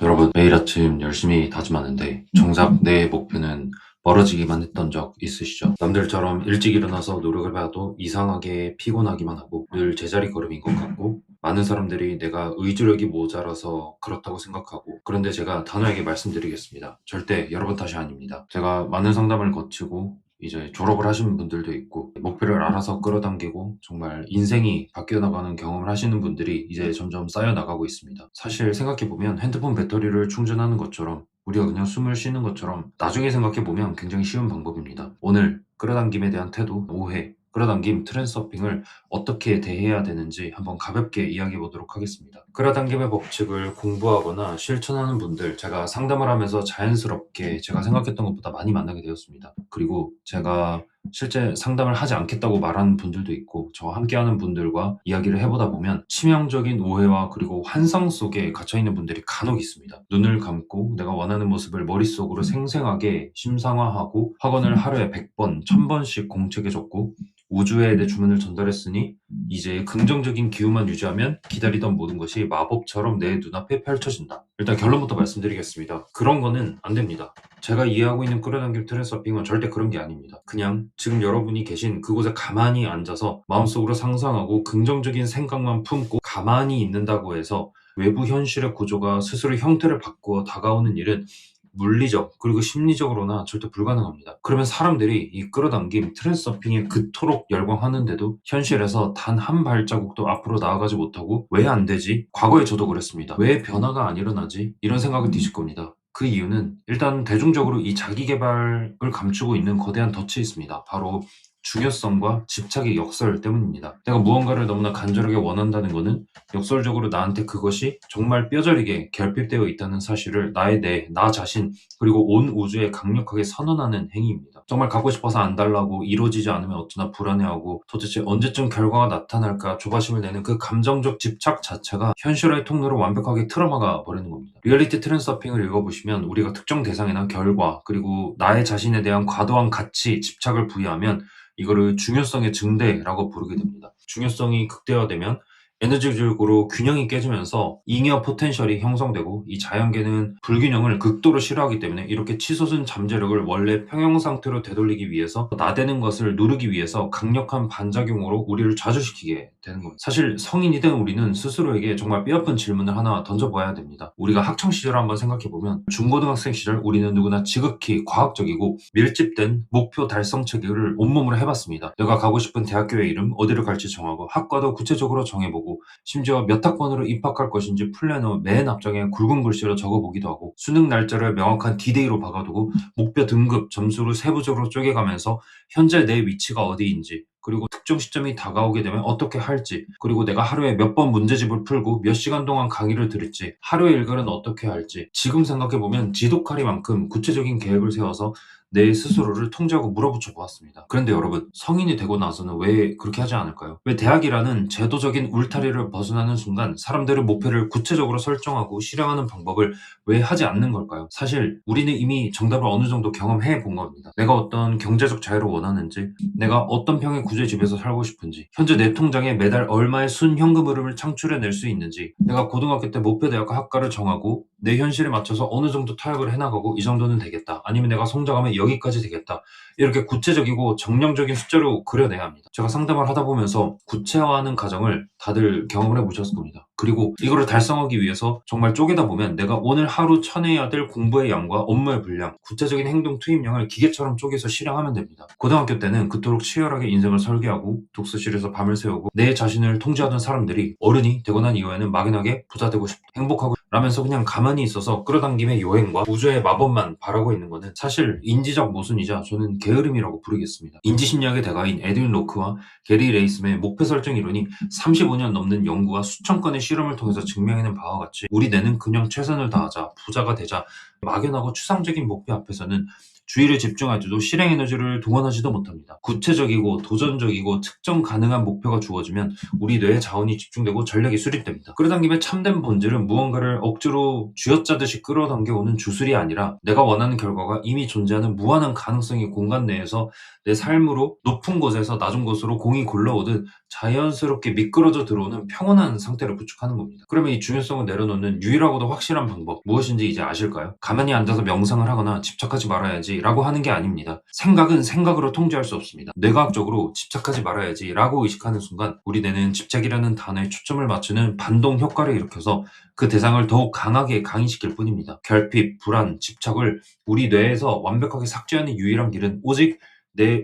여러분, 매일 아침 열심히 다짐하는데 정작 내 목표는 멀어지기만 했던 적 있으시죠? 남들처럼 일찍 일어나서 노력을 해도 이상하게 피곤하기만 하고 늘 제자리 걸음인 것 같고, 많은 사람들이 내가 의지력이 모자라서 그렇다고 생각하고, 그런데 제가 단호하게 말씀드리겠습니다. 절대 여러분 탓이 아닙니다. 제가 많은 상담을 거치고 이제 졸업을 하시는 분들도 있고, 목표를 알아서 끌어당기고 정말 인생이 바뀌어 나가는 경험을 하시는 분들이 이제 점점 쌓여 나가고 있습니다. 사실 생각해보면 핸드폰 배터리를 충전하는 것처럼, 우리가 그냥 숨을 쉬는 것처럼 나중에 생각해보면 굉장히 쉬운 방법입니다. 오늘 끌어당김에 대한 태도, 오해, 끌어당김 트랜스서핑을 어떻게 대해야 되는지 한번 가볍게 이야기해 보도록 하겠습니다. 끌어당김의 법칙을 공부하거나 실천하는 분들, 제가 상담을 하면서 자연스럽게 제가 생각했던 것보다 많이 만나게 되었습니다. 그리고 제가 실제 상담을 하지 않겠다고 말하는 분들도 있고, 저와 함께하는 분들과 이야기를 해보다 보면 치명적인 오해와 그리고 환상 속에 갇혀있는 분들이 간혹 있습니다. 눈을 감고 내가 원하는 모습을 머릿속으로 생생하게 심상화하고 학원을 하루에 100번, 1000번씩 공책에 적고 우주에 내 주문을 전달했으니 이제 긍정적인 기운만 유지하면 기다리던 모든 것이 마법처럼 내 눈앞에 펼쳐진다. 일단 결론부터 말씀드리겠습니다. 그런 거는 안 됩니다. 제가 이해하고 있는 끌어당김 트랜스서핑은 절대 그런 게 아닙니다. 그냥 지금 여러분이 계신 그곳에 가만히 앉아서 마음속으로 상상하고 긍정적인 생각만 품고 가만히 있는다고 해서 외부 현실의 구조가 스스로 형태를 바꾸어 다가오는 일은 물리적 그리고 심리적으로나 절대 불가능합니다. 그러면 사람들이 이 끌어당김 트랜스서핑에 그토록 열광하는데도 현실에서 단 한 발자국도 앞으로 나아가지 못하고 왜 안 되지? 과거에 저도 그랬습니다. 왜 변화가 안 일어나지? 이런 생각을 드실 겁니다. 그 이유는 일단 대중적으로 이 자기계발을 감추고 있는 거대한 덫이 있습니다. 바로 중요성과 집착의 역설 때문입니다. 내가 무언가를 너무나 간절하게 원한다는 것은 역설적으로 나한테 그것이 정말 뼈저리게 결핍되어 있다는 사실을 나의 나 자신, 그리고 온 우주에 강력하게 선언하는 행위입니다. 정말 갖고 싶어서 안 달라고, 이루어지지 않으면 어쩌나 불안해하고 도대체 언제쯤 결과가 나타날까 조바심을 내는 그 감정적 집착 자체가 현실화의 통로로 완벽하게 틀어막아 버리는 겁니다. 리얼리티 트랜스서핑을 읽어보시면 우리가 특정 대상이나 결과, 그리고 나의 자신에 대한 과도한 가치, 집착을 부여하면 이거를 중요성의 증대라고 부르게 됩니다. 중요성이 극대화되면 에너지적으로 균형이 깨지면서 잉여 포텐셜이 형성되고, 이 자연계는 불균형을 극도로 싫어하기 때문에 이렇게 치솟은 잠재력을 원래 평형 상태로 되돌리기 위해서, 나대는 것을 누르기 위해서 강력한 반작용으로 우리를 좌절시키게 되는 겁니다. 사실 성인이 된 우리는 스스로에게 정말 뼈아픈 질문을 하나 던져봐야 됩니다. 우리가 학창 시절을 한번 생각해보면, 중고등학생 시절 우리는 누구나 지극히 과학적이고 밀집된 목표 달성 체계를 온몸으로 해봤습니다. 내가 가고 싶은 대학교의 이름, 어디를 갈지 정하고 학과도 구체적으로 정해보고, 심지어 몇 학번으로 입학할 것인지 플래너 맨 앞장에 굵은 글씨로 적어보기도 하고, 수능 날짜를 명확한 디데이로 박아두고 목표 등급, 점수를 세부적으로 쪼개가면서 현재 내 위치가 어디인지, 그리고 특정 시점이 다가오게 되면 어떻게 할지, 그리고 내가 하루에 몇 번 문제집을 풀고 몇 시간 동안 강의를 들을지, 하루의 일과는 어떻게 할지, 지금 생각해보면 지독하리만큼 구체적인 계획을 세워서 내 스스로를 통제하고 물어붙여 보았습니다. 그런데 여러분, 성인이 되고 나서는 왜 그렇게 하지 않을까요? 왜 대학이라는 제도적인 울타리를 벗어나는 순간 사람들은 목표를 구체적으로 설정하고 실행하는 방법을 왜 하지 않는 걸까요? 사실 우리는 이미 정답을 어느 정도 경험해 본 겁니다. 내가 어떤 경제적 자유를 원하는지, 내가 어떤 평의 구조의 집에서 살고 싶은지, 현재 내 통장에 매달 얼마의 순현금 흐름을 창출해낼 수 있는지, 내가 고등학교 때 목표 대학과 학과를 정하고 내 현실에 맞춰서 어느 정도 타협을 해나가고 이 정도는 되겠다, 아니면 내가 성장하면 여기까지 되겠다, 이렇게 구체적이고 정량적인 숫자로 그려내야 합니다. 제가 상담을 하다 보면서 구체화하는 과정을 다들 경험을 해보셨을 겁니다. 그리고 이거를 달성하기 위해서 정말 쪼개다 보면 내가 오늘 하루 쳐내야 될 공부의 양과 업무의 분량, 구체적인 행동 투입량을 기계처럼 쪼개서 실행하면 됩니다. 고등학교 때는 그토록 치열하게 인생을 설계하고 독서실에서 밤을 새우고 내 자신을 통제하던 사람들이 어른이 되고 난 이후에는 막연하게 부자 되고 싶다, 행복하고 라면서 그냥 가만히 있어서 끌어당김의 요행과 우주의 마법만 바라고 있는 것은 사실 인지적 모순이자 저는 게으름이라고 부르겠습니다. 인지심리학의 대가인 에드윈 로크와 게리 레이스의 목표 설정 이론이 35년 넘는 연구와 수천 건의 실험을 통해서 증명해낸 바와 같이, 우리 뇌는 그냥 최선을 다하자, 부자가 되자, 막연하고 추상적인 목표 앞에서는 주의를 집중할 때도 실행 에너지를 동원하지도 못합니다. 구체적이고 도전적이고 측정 가능한 목표가 주어지면 우리 뇌에 자원이 집중되고 전략이 수립됩니다. 끌어당김의 참된 본질은 무언가를 억지로 쥐어짜듯이 끌어당겨오는 주술이 아니라 내가 원하는 결과가 이미 존재하는 무한한 가능성의 공간 내에서 내 삶으로 높은 곳에서 낮은 곳으로 공이 굴러오듯 자연스럽게 미끄러져 들어오는 평온한 상태를 구축하는 겁니다. 그러면 이 중요성을 내려놓는 유일하고도 확실한 방법 무엇인지 이제 아실까요? 가만히 앉아서 명상을 하거나 집착하지 말아야지 라고 하는 게 아닙니다. 생각은 생각으로 통제할 수 없습니다. 뇌과학적으로 집착하지 말아야지 라고 의식하는 순간 우리 뇌는 집착이라는 단어에 초점을 맞추는 반동 효과를 일으켜서 그 대상을 더욱 강하게 강의시킬 뿐입니다. 결핍, 불안, 집착을 우리 뇌에서 완벽하게 삭제하는 유일한 길은 오직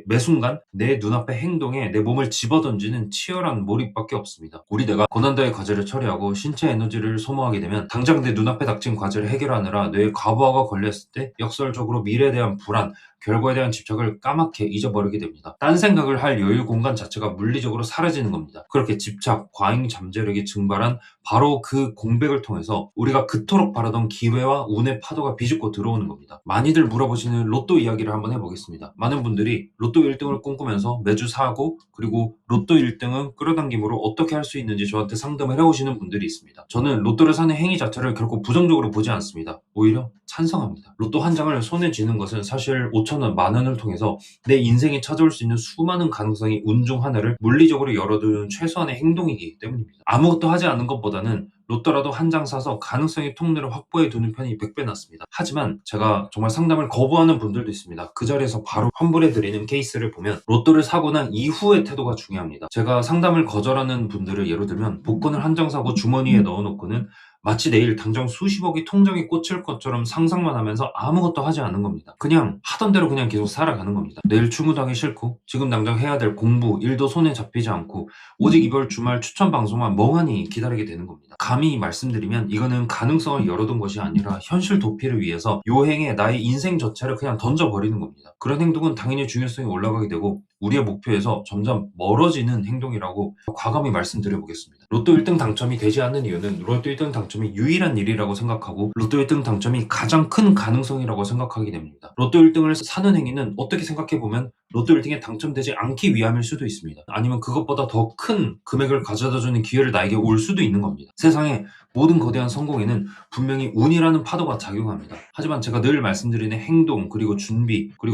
매 순간 내 눈앞의 행동에 내 몸을 집어던지는 치열한 몰입밖에 없습니다. 우리 뇌가 고난도의 과제를 처리하고 신체 에너지를 소모하게 되면 당장 내 눈앞에 닥친 과제를 해결하느라 뇌의 과부하가 걸렸을 때 역설적으로 미래에 대한 불안, 결과에 대한 집착을 까맣게 잊어버리게 됩니다. 딴 생각을 할 여유 공간 자체가 물리적으로 사라지는 겁니다. 그렇게 집착, 과잉 잠재력이 증발한 바로 그 공백을 통해서 우리가 그토록 바라던 기회와 운의 파도가 비집고 들어오는 겁니다. 많이들 물어보시는 로또 이야기를 한번 해보겠습니다. 많은 분들이 로또 1등을 꿈꾸면서 매주 사고 그리고 로또 1등은 끌어당김으로 어떻게 할 수 있는지 저한테 상담을 해오시는 분들이 있습니다. 저는 로또를 사는 행위 자체를 결코 부정적으로 보지 않습니다. 오히려 찬성합니다. 로또 한 장을 손에 쥐는 것은 사실 5천원, 만원을 통해서 내 인생에 찾아올 수 있는 수많은 가능성이 운 중 하나를 물리적으로 열어두는 최소한의 행동이기 때문입니다. 아무것도 하지 않는 것보다는 로또라도 한 장 사서 가능성의 통로를 확보해 두는 편이 100배 낫습니다. 하지만 제가 정말 상담을 거부하는 분들도 있습니다. 그 자리에서 바로 환불해 드리는 케이스를 보면 로또를 사고 난 이후의 태도가 중요합니다. 제가 상담을 거절하는 분들을 예로 들면 복권을 한 장 사고 주머니에 넣어놓고는 마치 내일 당장 수십억이 통장에 꽂힐 것처럼 상상만 하면서 아무것도 하지 않는 겁니다. 그냥 하던 대로 그냥 계속 살아가는 겁니다. 내일 출근하기 싫고 지금 당장 해야 될 공부, 일도 손에 잡히지 않고 오직 이번 주말 추천 방송만 멍하니 기다리게 되는 겁니다. 감히 말씀드리면 이거는 가능성을 열어둔 것이 아니라 현실 도피를 위해서 요행에 나의 인생 전체를 그냥 던져버리는 겁니다. 그런 행동은 당연히 중요성이 올라가게 되고 우리의 목표에서 점점 멀어지는 행동이라고 과감히 말씀드려보겠습니다. 로또 1등 당첨이 되지 않는 이유는 로또 1등 당첨이 유일한 일이라고 생각하고 로또 1등 당첨이 가장 큰 가능성이라고 생각하게 됩니다. 로또 1등을 사는 행위는 어떻게 생각해보면 로또 1등에 당첨되지 않기 위함일 수도 있습니다. 아니면 그것보다 더 큰 금액을 가져다주는 기회를 나에게 올 수도 있는 겁니다. 세상에 모든 거대한 성공에는 분명히 운이라는 파도가 작용합니다. 하지만 제가 늘 말씀드리는 행동 그리고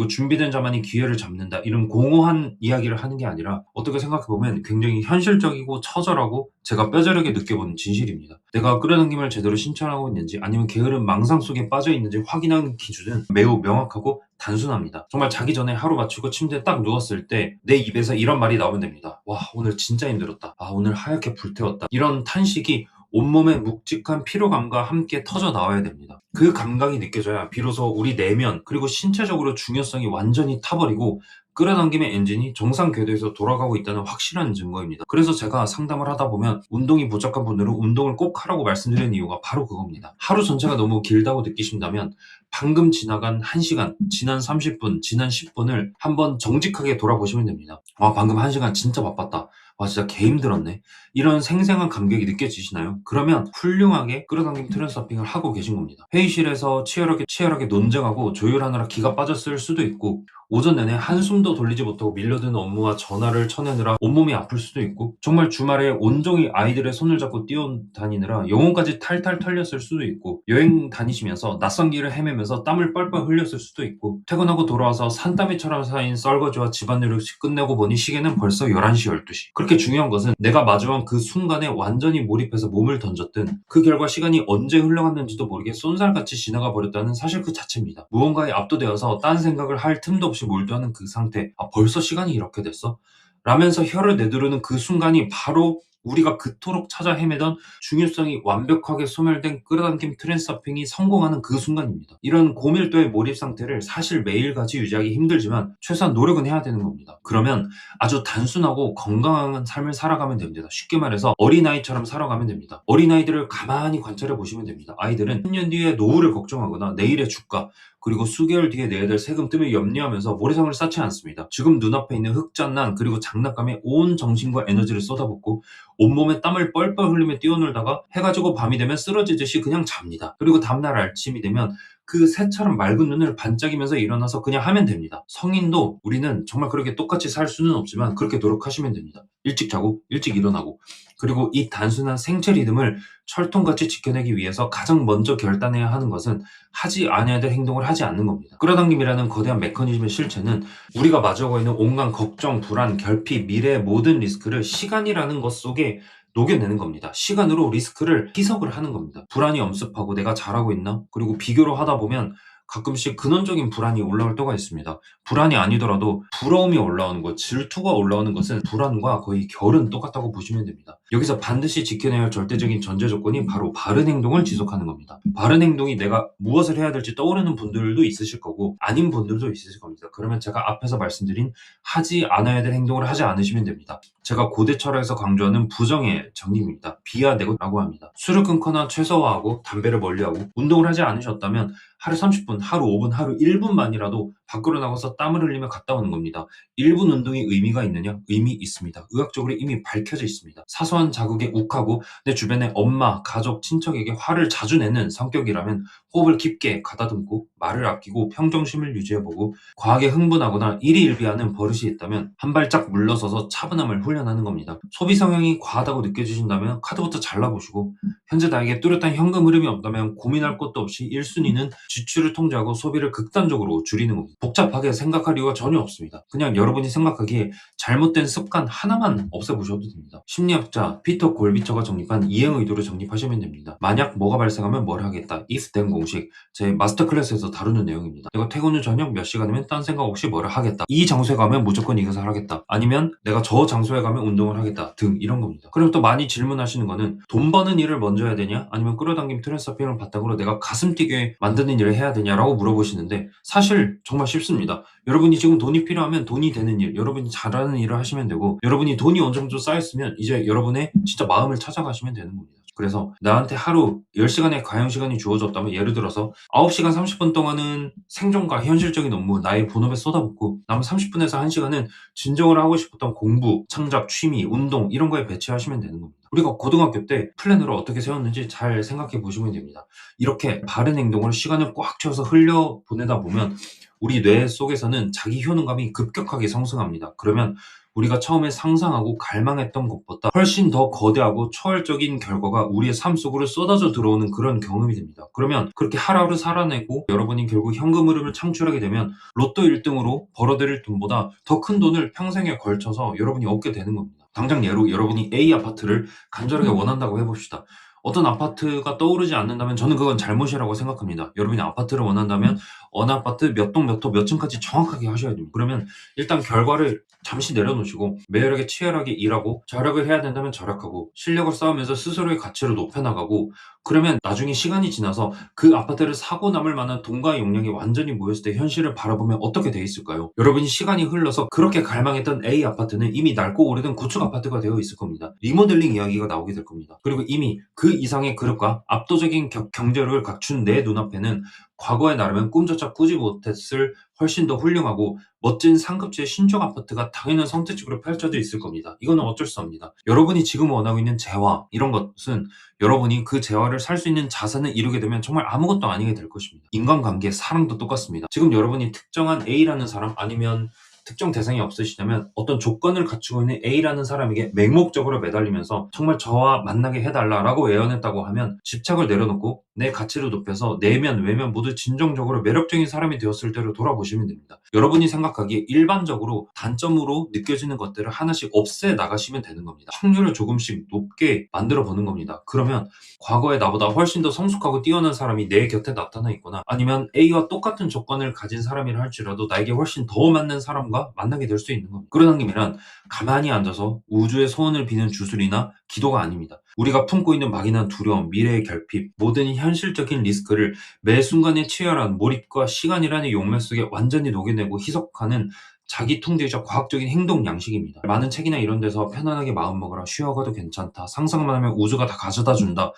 준비된 자만이 기회를 잡는다 이런 공허한 이야기를 하는 게 아니라 어떻게 생각해보면 굉장히 현실적이고 처절하고 제가 뼈저리게 느껴보는 진실입니다. 내가 끌어당김을 제대로 실천하고 있는지 아니면 게으른 망상 속에 빠져 있는지 확인하는 기준은 매우 명확하고 단순합니다. 정말 자기 전에 하루 마치고 침대에 딱 누웠을 때 내 입에서 이런 말이 나오면 됩니다. 와, 오늘 진짜 힘들었다. 아, 오늘 하얗게 불태웠다. 이런 탄식이 온몸의 묵직한 피로감과 함께 터져 나와야 됩니다. 그 감각이 느껴져야 비로소 우리 내면 그리고 신체적으로 중요성이 완전히 타버리고 끌어당김의 엔진이 정상 궤도에서 돌아가고 있다는 확실한 증거입니다. 그래서 제가 상담을 하다 보면 운동이 부족한 분들은 운동을 꼭 하라고 말씀드리는 이유가 바로 그겁니다. 하루 전체가 너무 길다고 느끼신다면 방금 지나간 1시간, 지난 30분, 지난 10분을 한번 정직하게 돌아보시면 됩니다. 아, 방금 1시간 진짜 바빴다. 와, 진짜 개 힘들었네. 이런 생생한 감격이 느껴지시나요? 그러면 훌륭하게 끌어당김 트랜스서핑을 하고 계신 겁니다. 회의실에서 치열하게 논쟁하고 조율하느라 기가 빠졌을 수도 있고 오전 내내 한숨도 돌리지 못하고 밀려드는 업무와 전화를 쳐내느라 온몸이 아플 수도 있고 정말 주말에 온종일 아이들의 손을 잡고 뛰어다니느라 영혼까지 탈탈 털렸을 수도 있고 여행 다니시면서 낯선 길을 헤매면서 땀을 뻘뻘 흘렸을 수도 있고 퇴근하고 돌아와서 산더미처럼 쌓인 설거지와 집안일을 끝내고 보니 시계는 벌써 11시, 12시. 그렇게 중요한 것은 내가 마주한 그 순간에 완전히 몰입해서 몸을 던졌든 그 결과 시간이 언제 흘러갔는지도 모르게 쏜살같이 지나가 버렸다는 사실 그 자체입니다. 무언가에 압도되어서 딴 생각을 할 틈도 없이 몰두하는 그 상태. 아, 벌써 시간이 이렇게 됐어? 라면서 혀를 내두르는 그 순간이 바로 우리가 그토록 찾아 헤매던 중요성이 완벽하게 소멸된 끌어당김 트랜스서핑이 성공하는 그 순간입니다. 이런 고밀도의 몰입 상태를 사실 매일같이 유지하기 힘들지만 최소한 노력은 해야 되는 겁니다. 그러면 아주 단순하고 건강한 삶을 살아가면 됩니다. 쉽게 말해서 어린아이처럼 살아가면 됩니다. 어린아이들을 가만히 관찰해 보시면 됩니다. 아이들은 10년 뒤에 노후를 걱정하거나 내일의 주가 그리고 수개월 뒤에 내야 될 세금 때문에 염려하면서 모래성을 쌓지 않습니다. 지금 눈앞에 있는 흑장난 그리고 장난감에 온 정신과 에너지를 쏟아붓고 온몸에 땀을 뻘뻘 흘리며 뛰어놀다가 해가 지고 밤이 되면 쓰러지듯이 그냥 잡니다. 그리고 다음날 아침이 되면 그 새처럼 맑은 눈을 반짝이면서 일어나서 그냥 하면 됩니다. 성인도 우리는 정말 그렇게 똑같이 살 수는 없지만 그렇게 노력하시면 됩니다. 일찍 자고 일찍 일어나고, 그리고 이 단순한 생체 리듬을 철통같이 지켜내기 위해서 가장 먼저 결단해야 하는 것은 하지 않아야 될 행동을 하지 않는 겁니다. 끌어당김이라는 거대한 메커니즘의 실체는 우리가 마주하고 있는 온갖 걱정, 불안, 결핍, 미래의 모든 리스크를 시간이라는 것 속에 녹여내는 겁니다. 시간으로 리스크를 희석을 하는 겁니다. 불안이 엄습하고 내가 잘하고 있나? 그리고 비교를 하다 보면 가끔씩 근원적인 불안이 올라올 때가 있습니다. 불안이 아니더라도 부러움이 올라오는 것, 질투가 올라오는 것은 불안과 거의 결은 똑같다고 보시면 됩니다. 여기서 반드시 지켜내야 할 절대적인 전제 조건이 바로 바른 행동을 지속하는 겁니다. 바른 행동이 내가 무엇을 해야 될지 떠오르는 분들도 있으실 거고 아닌 분들도 있으실 겁니다. 그러면 제가 앞에서 말씀드린 하지 않아야 될 행동을 하지 않으시면 됩니다. 제가 고대 철학에서 강조하는 부정의 정립입니다. 비아내고라고 합니다. 술을 끊거나 최소화하고 담배를 멀리하고 운동을 하지 않으셨다면 하루 30분, 하루 5분, 하루 1분만이라도 밖으로 나가서 땀을 흘리며 갔다 오는 겁니다. 1분 운동이 의미가 있느냐? 의미 있습니다. 의학적으로 이미 밝혀져 있습니다. 사소한 자극에 욱하고 내 주변의 엄마, 가족, 친척에게 화를 자주 내는 성격이라면 호흡을 깊게 가다듬고 말을 아끼고 평정심을 유지해보고 과하게 흥분하거나 일희일비하는 버릇이 있다면 한 발짝 물러서서 차분함을 훈련하는 겁니다. 소비 성향이 과하다고 느껴지신다면 카드부터 잘라보시고, 현재 나에게 뚜렷한 현금 흐름이 없다면 고민할 것도 없이 1순위는 지출을 통제하고 소비를 극단적으로 줄이는 겁니다. 복잡하게 생각할 이유가 전혀 없습니다. 그냥 여러분이 생각하기에 잘못된 습관 하나만 없애보셔도 됩니다. 심리학자 피터 골비처가 정립한 이행 의도를 정립하시면 됩니다. 만약 뭐가 발생하면 뭘 하겠다. if then 공식, 제 마스터 클래스에서 다루는 내용입니다. 내가 퇴근 후 저녁 몇 시간이면 딴 생각 없이 뭐를 하겠다. 이 장소에 가면 무조건 이것을 하겠다. 아니면 내가 저 장소에 가면 운동을 하겠다 등 이런 겁니다. 그리고 또 많이 질문하시는 거는 돈 버는 일을 먼저 해야 되냐? 아니면 끌어당김 트랜스서핑을 바탕으로 내가 가슴 뛰게 만드는 일을 해야 되냐라고 물어보시는데, 사실 정말 쉽습니다. 여러분이 지금 돈이 필요하면 돈이 되는 일, 여러분이 잘하는 일을 하시면 되고, 여러분이 돈이 어느 정도 쌓였으면 이제 여러분의 진짜 마음을 찾아가시면 되는 겁니다. 그래서 나한테 하루 10시간의 가용시간이 주어졌다면, 예를 들어서 9시간 30분 동안은 생존과 현실적인 업무, 나의 본업에 쏟아붓고 남은 30분에서 1시간은 진정으로 하고 싶었던 공부, 창작, 취미, 운동 이런 거에 배치하시면 되는 겁니다. 우리가 고등학교 때 플랜을 어떻게 세웠는지 잘 생각해 보시면 됩니다. 이렇게 바른 행동을 시간을 꽉 채워서 흘려보내다 보면 우리 뇌 속에서는 자기 효능감이 급격하게 상승합니다. 그러면 우리가 처음에 상상하고 갈망했던 것보다 훨씬 더 거대하고 초월적인 결과가 우리의 삶 속으로 쏟아져 들어오는 그런 경험이 됩니다. 그러면 그렇게 하루하루 살아내고 여러분이 결국 현금 흐름을 창출하게 되면 로또 1등으로 벌어들일 돈보다 더 큰 돈을 평생에 걸쳐서 여러분이 얻게 되는 겁니다. 당장 예로 여러분이 A 아파트를 간절하게 원한다고 해봅시다. 어떤 아파트가 떠오르지 않는다면 저는 그건 잘못이라고 생각합니다. 여러분이 아파트를 원한다면 어느 아파트 몇 동 몇 호 몇 층까지 정확하게 하셔야 됩니다. 그러면 일단 결과를 잠시 내려놓으시고 매일하게 치열하게 일하고, 절약을 해야 된다면 절약하고, 실력을 쌓으면서 스스로의 가치를 높여나가고, 그러면 나중에 시간이 지나서 그 아파트를 사고 남을 만한 돈과 용량이 완전히 모였을 때 현실을 바라보면 어떻게 돼 있을까요? 여러분이 시간이 흘러서 그렇게 갈망했던 A 아파트는 이미 낡고 오래된 구축 아파트가 되어 있을 겁니다. 리모델링 이야기가 나오게 될 겁니다. 그리고 이미 그 이상의 그릇과 압도적인 경제력을 갖춘 내 눈앞에는 과거에 나라면 꿈조차 꾸지 못했을 훨씬 더 훌륭하고 멋진 상급지의 신축 아파트가 당연한 선택지로 펼쳐져 있을 겁니다. 이거는 어쩔 수 없습니다. 여러분이 지금 원하고 있는 재화, 이런 것은 여러분이 그 재화를 살 수 있는 자산을 이루게 되면 정말 아무것도 아니게 될 것입니다. 인간관계, 사랑도 똑같습니다. 지금 여러분이 특정한 A라는 사람, 아니면 특정 대상이 없으시다면 어떤 조건을 갖추고 있는 A라는 사람에게 맹목적으로 매달리면서 정말 저와 만나게 해달라라고 애원했다고 하면 집착을 내려놓고 내 가치를 높여서 내면 외면 모두 진정적으로 매력적인 사람이 되었을 때로 돌아보시면 됩니다. 여러분이 생각하기에 일반적으로 단점으로 느껴지는 것들을 하나씩 없애 나가시면 되는 겁니다. 확률을 조금씩 높게 만들어 보는 겁니다. 그러면 과거에 나보다 훨씬 더 성숙하고 뛰어난 사람이 내 곁에 나타나 있거나, 아니면 A와 똑같은 조건을 가진 사람이라 할지라도 나에게 훨씬 더 맞는 사람과 만나게 될 수 있는 겁니다. 끌어당김이란 가만히 앉아서 우주의 소원을 비는 주술이나 기도가 아닙니다. 우리가 품고 있는 막연한 두려움, 미래의 결핍, 모든 현실적인 리스크를 매 순간의 치열한 몰입과 시간이라는 용매 속에 완전히 녹여내고 희석하는 자기 통제적 과학적인 행동 양식입니다. 많은 책이나 이런 데서 편안하게 마음먹으라, 쉬어가도 괜찮다, 상상만 하면 우주가 다 가져다 준다,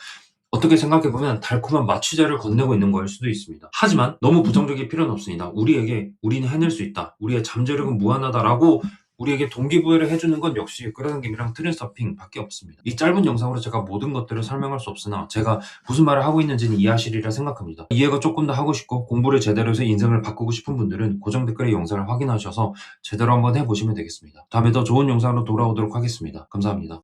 어떻게 생각해보면 달콤한 마취자를 건네고 있는 거일 수도 있습니다. 하지만 너무 부정적일 필요는 없습니다. 우리에게 우리는 해낼 수 있다, 우리의 잠재력은 무한하다라고 우리에게 동기부여를 해주는 건 역시 끌어당김이랑 트랜서핑 밖에 없습니다. 이 짧은 영상으로 제가 모든 것들을 설명할 수 없으나 제가 무슨 말을 하고 있는지는 이해하시리라 생각합니다. 이해가 조금 더 하고 싶고 공부를 제대로 해서 인생을 바꾸고 싶은 분들은 고정 댓글에 영상을 확인하셔서 제대로 한번 해보시면 되겠습니다. 다음에 더 좋은 영상으로 돌아오도록 하겠습니다. 감사합니다.